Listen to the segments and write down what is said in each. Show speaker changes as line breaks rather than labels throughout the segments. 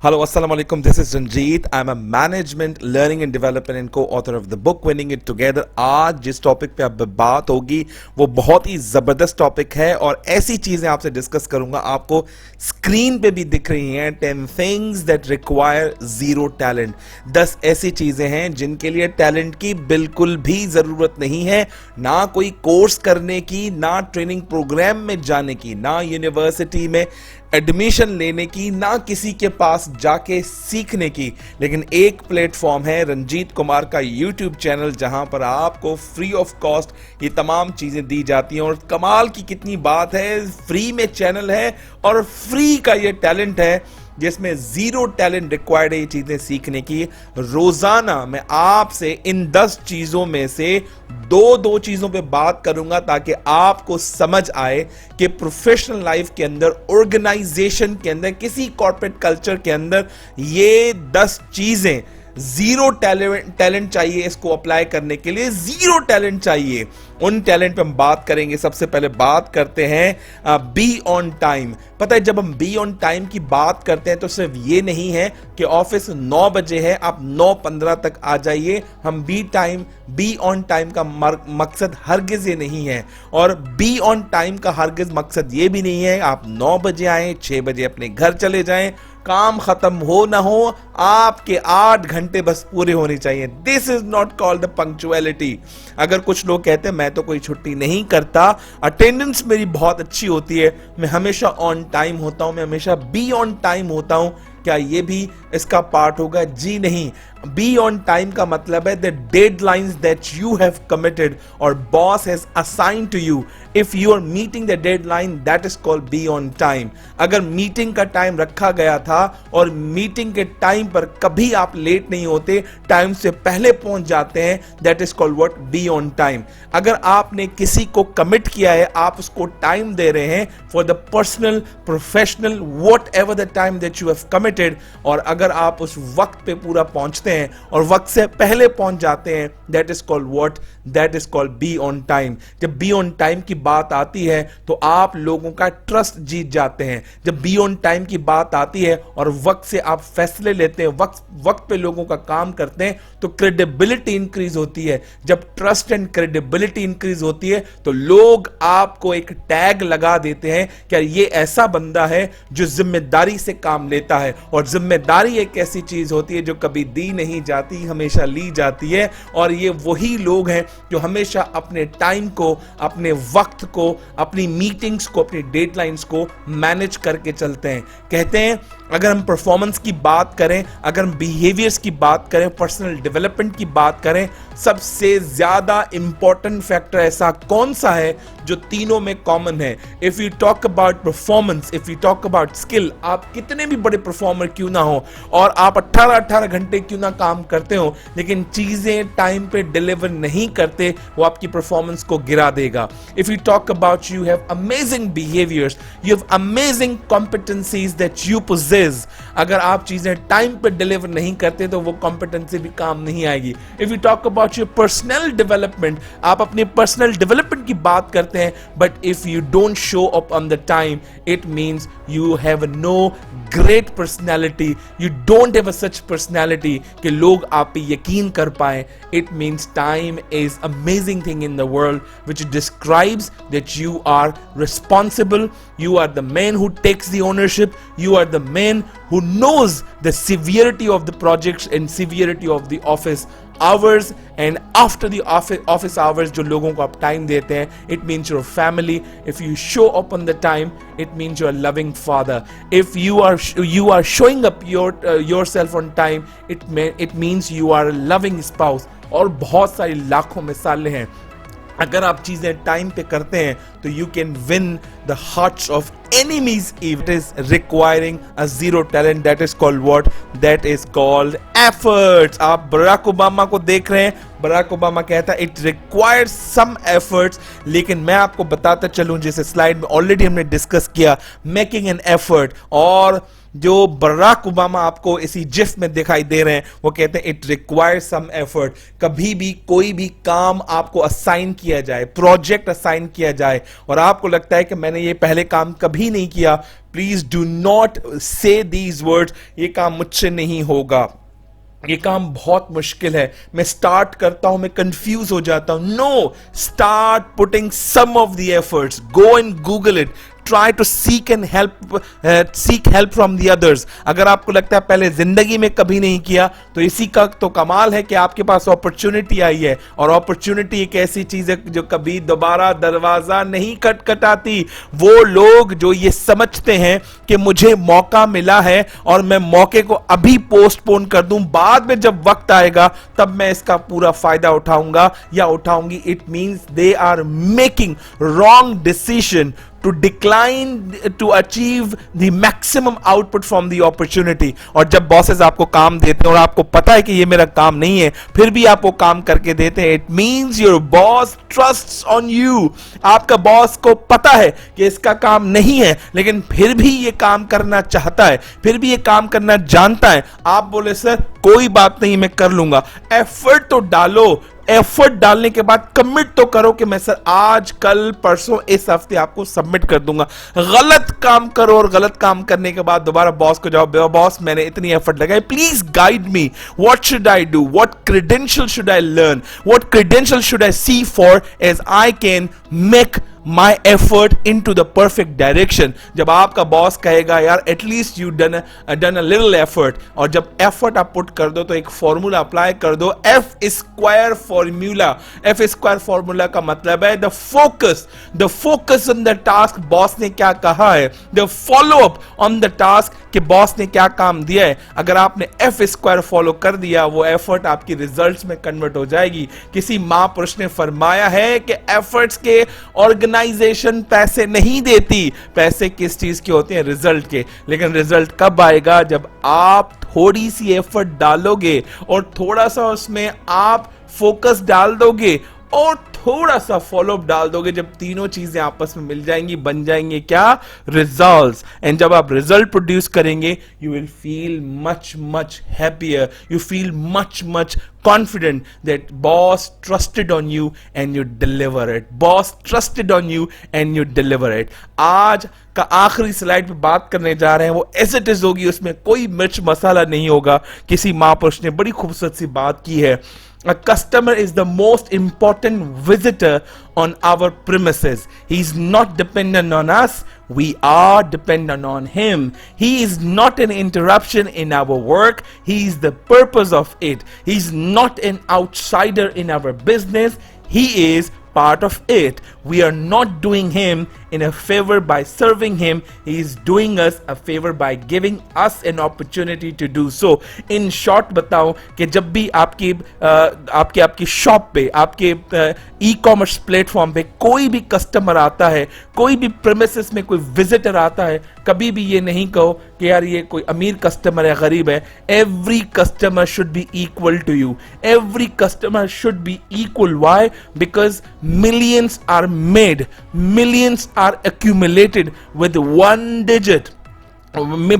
Hello, Assalamu alaikum. This is Ranjeet. I'm a management, learning and development and co-author of the book Winning It Together. आज जिस topic पे अब बात होगी वो बहुत ही ज़बरदस्त टॉपिक है और ऐसी चीज़ें आपसे डिस्कस करूंगा आपको स्क्रीन पे भी दिख रही हैं। 10 things that require zero talent. 10 ऐसी चीज़ें हैं जिनके लिए टैलेंट की बिल्कुल भी ज़रूरत नहीं है, ना कोई कोर्स करने की, ना ट्रेनिंग प्रोग्राम में जाने की, ना यूनिवर्सिटी में एडमिशन लेने की, ना किसी के पास जाके सीखने की। लेकिन एक प्लेटफॉर्म है रंजीत कुमार का यूट्यूब चैनल, जहां पर आपको फ्री ऑफ कॉस्ट ये तमाम चीजें दी जाती हैं। और कमाल की कितनी बात है, फ्री में चैनल है और फ्री का ये टैलेंट है जिसमें जीरो टैलेंट रिक्वायर्ड है ये चीजें सीखने की। रोजाना मैं आपसे इन 10 चीजों में से दो चीजों पे बात करूंगा ताकि आपको समझ आए कि प्रोफेशनल लाइफ के अंदर, ऑर्गेनाइजेशन के अंदर, किसी कॉर्पोरेट कल्चर के अंदर ये 10 चीजें जीरो टैलेंट चाहिए इसको अप्लाई करने के लिए, जीरो टैलेंट चाहिए। उन टैलेंट पे हम बात करेंगे। सबसे पहले बात करते हैं बी ऑन टाइम। पता है, जब हम बी ऑन टाइम की बात करते हैं तो सिर्फ ये नहीं है कि ऑफिस 9 बजे है आप 9:15 तक आ जाइए। हम बी ऑन टाइम का मकसद हरगिज ये नहीं है, और बी ऑन टाइम का हरगिज मकसद ये भी नहीं है आप 9 बजे आए 6 बजे अपने घर चले जाएं। काम खत्म हो ना हो, आपके 8 घंटे बस पूरे होने चाहिए। This is not called the punctuality. अगर कुछ लोग कहते हैं मैं तो कोई छुट्टी नहीं करता, अटेंडेंस मेरी बहुत अच्छी होती है, मैं हमेशा ऑन टाइम होता हूं, मैं हमेशा बी ऑन टाइम होता हूं, क्या ये भी इसका पार्ट होगा? जी नहीं। बी ऑन टाइम का मतलब है the deadlines that you have committed और boss has assign to you, if you are meeting the deadline that is called be on time. अगर मीटिंग का टाइम रखा गया था और मीटिंग के टाइम पर कभी आप लेट नहीं होते, टाइम से पहले पहुंच जाते हैं, that is called what? B on time. अगर आपने किसी को कमिट किया है, आप उसको टाइम दे रहे हैं for the personal, professional, what ever the time that you have committed, और अगर आप उस वक्त पे पूरा पहुंचते हैं और वक्त से पहले पहुंच जाते हैं, that is called what? That is called be on time. जब बी ऑन टाइम की बात आती है तो आप लोगों का ट्रस्ट जीत जाते हैं। जब बी ऑन टाइम की बात आती है और वक्त से आप फैसले लेते हैं, वक्त पे लोगों का काम करते हैं, तो क्रेडिबिलिटी इंक्रीज होती है। जब ट्रस्ट एंड क्रेडिबिलिटी इंक्रीज होती है तो लोग आपको एक टैग लगा देते हैं कि ये ऐसा बंदा है जो जिम्मेदारी से काम लेता है। और जिम्मेदारी एक ऐसी चीज होती है जो कभी दी नहीं जाती, हमेशा ली जाती है। और ये वही लोग हैं जो हमेशा अपने टाइम को, अपने वक्त को, अपनी मीटिंग्स को, अपनी डेडलाइंस को मैनेज करके चलते हैं। कहते हैं अगर हम परफॉर्मेंस की बात करें, अगर हम बिहेवियर्स की बात करें, पर्सनल डेवलपमेंट की बात करें, सबसे ज्यादा इंपॉर्टेंट फैक्टर ऐसा कौन सा है जो तीनों में कॉमन है? If you talk about performance, if you talk about skill, आप कितने भी बड़े परफॉर्मर क्यों ना हो और आप 18 घंटे क्यों ना काम करते हो, लेकिन चीजें टाइम पे डिलीवर नहीं करते, वो आपकी परफॉर्मेंस को गिरा देगा। If you talk about you have amazing behaviours, you have amazing competencies that you possess, अगर आप चीजें टाइम पे डिलीवर नहीं करते तो वो कॉम्पिटेंसी भी काम नहीं आएगी। If you talk about your personal development, आप अपने पर्सनल डेवलपमेंट की बात करते हैं, but if you don't show up on the time, it means you have no great personality, you don't have a such personality कि लोग आप पे यकीन कर पाए। It means time is amazing thing in the world which describes that you are responsible, you are the man who takes the ownership, you are the man who knows the severity of the projects and severity of the office hours, and after the office hours जो लोगों को आप time देते हैं, it means your family. If you show up on the time, it means you're a loving father. If you are showing up yourself on time, it means you are a loving spouse. और बहुत सारी लाखों मिसालें हैं। अगर आप चीजें time पे करते हैं तो you can win the hearts of enemies. It is requiring a zero talent. That is called what? That is called efforts. आप बराक ओबामा को देख रहे हैं, बराक ओबामा कहता है it requires some efforts, लेकिन मैं आपको बताता चलूं, जैसे स्लाइड में ऑलरेडी हमने डिस्कस किया, making an effort, और जो बराक ओबामा आपको इसी जिफ में दिखाई दे रहे हैं, वो कहते हैं इट रिक्वायर्स सम एफर्ट। कभी भी कोई भी काम आपको असाइन किया जाए, प्रोजेक्ट असाइन किया जाए, और आपको लगता है कि मैंने ये पहले काम कभी नहीं किया, प्लीज डू नॉट से दीज वर्ड्स, ये काम मुझसे नहीं होगा, ये काम बहुत मुश्किल है, मैं स्टार्ट करता हूं मैं कंफ्यूज हो जाता हूं। No, start putting some of the efforts, go and Google it, try to seek help from the others. अगर आपको लगता है पहले जिंदगी में कभी नहीं किया, तो इसी का तो कमाल है कि आपके पास अपॉर्चुनिटी आई है, और अपॉर्चुनिटी एक ऐसी चीज है जो कभी दोबारा दरवाजा नहीं खटखटाती। वो लोग जो ये समझते हैं कि मुझे मौका मिला है और मैं मौके को अभी पोस्टपोन कर दूं, बाद में जब वक्त आएगा तब मैं इसका पूरा फायदा उठाऊंगा या उठाऊंगी, it means they are making wrong decision to decline to achieve the maximum output from the opportunity। और जब बॉसेस आपको काम देते हैं और आपको पता है कि ये मेरा काम नहीं है, फिर भी आप वो काम करके देते हैं, it means your boss trusts on you. आपका बॉस को पता है कि इसका काम नहीं है, लेकिन फिर भी ये काम करना चाहता है, फिर भी ये काम करना जानता है। आप बोले सर कोई बात नहीं मैं कर लूंगा, एफर्ट तो डालो, एफर्ट डालने के बाद कमिट तो करो कि मैं सर आज कल परसों इस हफ्ते आपको सबमिट कर दूंगा। गलत काम करो और गलत काम करने के बाद दोबारा बॉस को जाओ, बॉस मैंने इतनी एफर्ट लगाई, please guide me, what should I do, what credential should I learn, what credential should I see for as I can make my effort into the perfect direction। जब आपका boss कहेगा यार at least you done a little effort, और जब effort आप put कर दो तो एक फॉर्मूला अप्लाई कर दो, F square formula. F square formula का मतलब है the focus on the task, boss ने क्या कहा है, the follow up on the task कि बॉस ने क्या काम दिया है। अगर आपने एफ स्क्वायर फॉलो कर दिया, वो एफर्ट आपकी रिजल्ट्स में कन्वर्ट हो जाएगी। किसी महापुरुष ने फरमाया है कि एफर्ट्स के ऑर्गेनाइजेशन पैसे नहीं देती, पैसे किस चीज के होते हैं, रिजल्ट के। लेकिन रिजल्ट कब आएगा, जब आप थोड़ी सी एफर्ट डालोगे और थोड़ा सा उसमें आप फोकस डाल दोगे और थोड़ा सा फॉलोअप डाल दोगे। जब तीनों चीजें आपस में मिल जाएंगी, बन जाएंगे क्या, रिजल्ट्स। एंड जब आप रिजल्ट प्रोड्यूस करेंगे, you will feel much happier, you feel much confident that boss trusted on you and you deliver it, boss trusted on you and you deliver it। आज का आखिरी स्लाइड पे बात करने जा रहे हैं, वो एज इट इज होगी, उसमें कोई मिर्च मसाला नहीं होगा। किसी महापुरुष ने बड़ी खूबसूरत सी बात की है, a customer is the most important visitor on our premises, he is not dependent on us, we are dependent on him, he is not an interruption in our work, he is the purpose of it, he is not an outsider in our business, he is part of it। We are not doing him in a favor by serving him, he is doing us a favor by giving us an opportunity to do so। in short बताऊं कि जब भी आपकी shop पे, आपके e commerce platform पे कोई भी कस्टमर आता है, कोई भी प्रेमिसेस में कोई विजिटर आता है, कभी भी ये नहीं कहो कि यार ये कोई अमीर कस्टमर है, गरीब है। Every customer should be equal to you, every customer should be equal. Why? Because millions are made, millions are accumulated with one digit,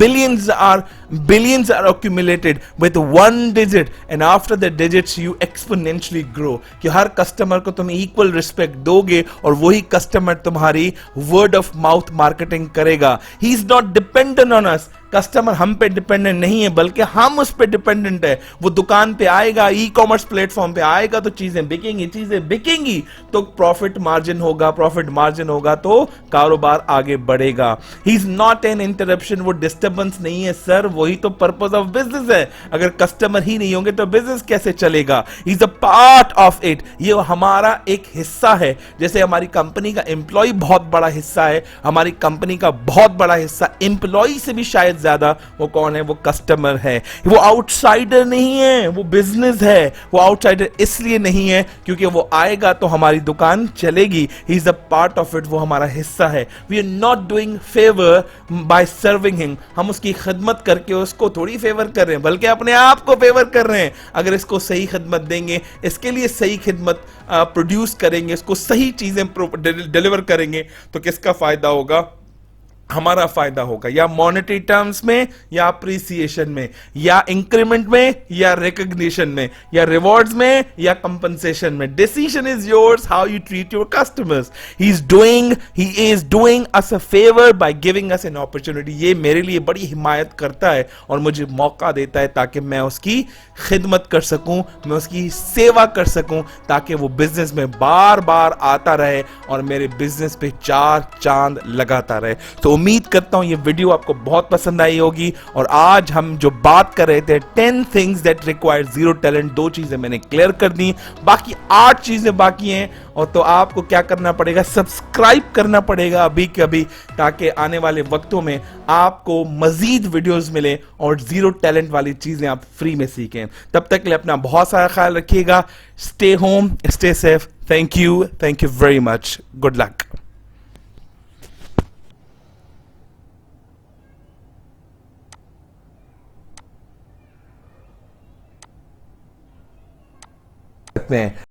billions are accumulated with one digit, and after the digits you exponentially grow। कि हर customer को तुम equal respect दोगे और वही customer तुम्हारी word of mouth marketing करेगा। He is not dependent on us, customer हम पे डिपेंडेंट नहीं है, बल्कि हम उस पे डिपेंडेंट है। वो दुकान पे आएगा, ई कॉमर्स प्लेटफॉर्म पे आएगा तो चीजें बिकेंगी तो प्रॉफिट मार्जिन होगा तो कारोबार आगे बढ़ेगा। He is not an interruption, वो डिस्टर्बेंस नहीं है सर, वही तो पर्पस ऑफ बिजनेस है। अगर कस्टमर ही नहीं होंगे तो बिजनेस कैसे चलेगा? ही is a part of it, ये हमारा एक हिस्सा है। जैसे हमारी कंपनी का एम्प्लॉय बहुत बड़ा हिस्सा है, हमारी कंपनी का बहुत बड़ा हिस्सा एम्प्लॉय से भी शायद ज्यादा वो कौन है, वो कस्टमर है। वो आउटसाइडर नहीं है, वो बिजनेस है। वो आउटसाइडर इसलिए नहीं है क्योंकि वो आएगा तो हमारी दुकान चलेगी। He is a part of it, वो हमारा हिस्सा है। We are not doing favour by serving him, हम उसकी खिदमत करके उसको थोड़ी फेवर कर रहे हैं, बल्कि अपने आप को फेवर कर रहे हैं। अगर इसको सही खिदमत देंगे, इसके लिए सही खिदमत प्रोड्यूस करेंगे, इसको सही चीजें डिलीवर करेंगे तो किसका फायदा होगा? हमारा फायदा होगा, या मॉनेटरी टर्म्स में, या अप्रिसिएशन में, या इंक्रीमेंट में, या रिकॉग्निशन में, या रिवॉर्ड्स में, या कंपनसेशन में. Decision is yours how you treat your customers. He is doing us a favour by giving us an opportunity. ये मेरे लिए बड़ी हिमायत करता है और मुझे मौका देता है ताकि मैं उसकी खिदमत कर सकूं, मैं उसकी सेवा कर सकूं, ताकि वो बिजनेस में बार बार आता रहे और मेरे बिजनेस पे चार चांद लगाता रहे. तो उम्मीद करता हूं ये वीडियो आपको बहुत पसंद आई होगी. और आज हम जो बात कर रहे थे 10 things that require zero talent, 2 चीजें मैंने क्लियर कर दी, बाकी 8 चीजें बाकी हैं. और तो आपको क्या करना पड़ेगा, सब्सक्राइब करना पड़ेगा अभी के अभी, ताकि आने वाले वक्तों में आपको मजीद वीडियोस मिले और जीरो टैलेंट वाली चीजें आप फ्री में सीखें. तब तक के लिए अपना बहुत सारा ख्याल रखिएगा. Stay home, stay safe. Thank you very much. Good luck. सकते हैं.